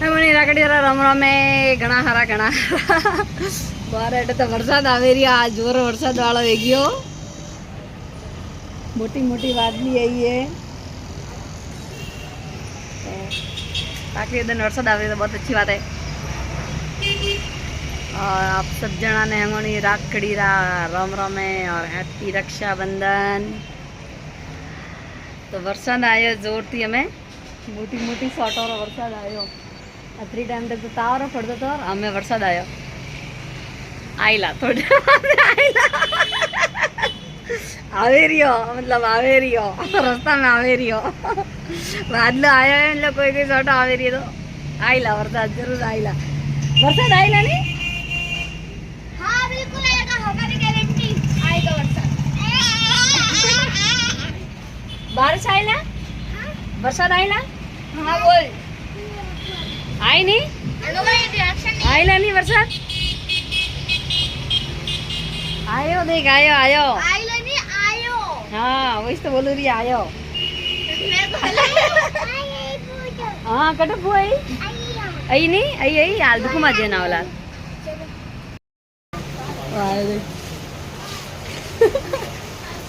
મને રાખડી રમ રમે ઘણા હારા બાર એટલે તો વરસાદ આવે રહ્યા આ જોર વરસાદ વાળો થઈ ગયો मोटी मोटी वादली आई है काफी दिन वरसाद आवे तो बहुत अच्छी बात है और आप सब जना ने हमारी राखड़ी राम रमे और हैप्पी रक्षाबंधन तो वरसाद आयो जोर थी हमें मोटी मोटी फोटो वरसाद आयो अतरी टाइम तक तो तावरो पड़तो तो हमें वरसाद आयो आईला थोड़ी आवे रियो मतलब आवे रियो रास्ता में आवे रियो बादलो आया है मतलब कोई कोई छोटा आवे रियो तो आईला वरसाद जरूर आईला वरसाद आईला नहीं हाँ बिल्कुल आएगा हमारी गारंटी आएगा वरसाद बारिश आईला वरसाद आईला हाँ बोल आई नहीं आईला नहीं वरसाद आयो देख आयो आयो आइलो नहीं आयो हाँ वही तो बोलू रही आयो मैं बोला हाँ कटो आई आई नहीं आई आई हाल दुख मजे ना वाला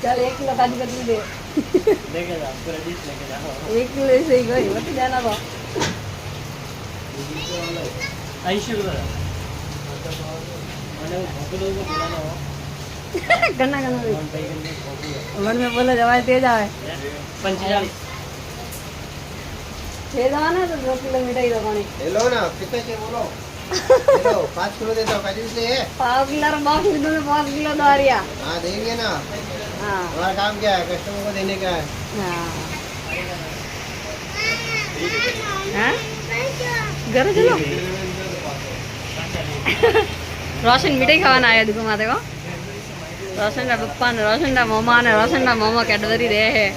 चल 1 किलो काजू कतली दे लेके जा पूरा डिश लेके जाओ 1 किलो ऐसे ही गई मत जाना बा ऐसे ही करा मैंने भोकलो को बुलाना हो गन्ना गन्ना मन में बोला जवाब तेज आवे 45 तेज आवा ना तो 2 किलो मिठाई दो पानी ले लो ना कितने चाहिए बोलो ले लो 5 किलो दे दो काजू से है 5 किलो बॉक्स में तुम्हें 5 किलो दो रिया हाँ देंगे ना हाँ हमारा काम क्या है कस्टमर को देने का है हाँ घर चलो रोशन मिठाई खावा आया देखो माते को रोशन ना पप्पा ने रोशन ना मामा ने रोशन ना मामा कैडबरी दे है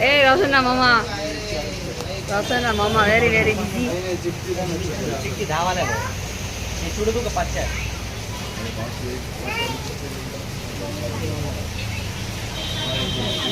ए रोशन ना मामा वेरी वेरी बिजी चिक्की धावा ले ये छोड़ दो का पच्चा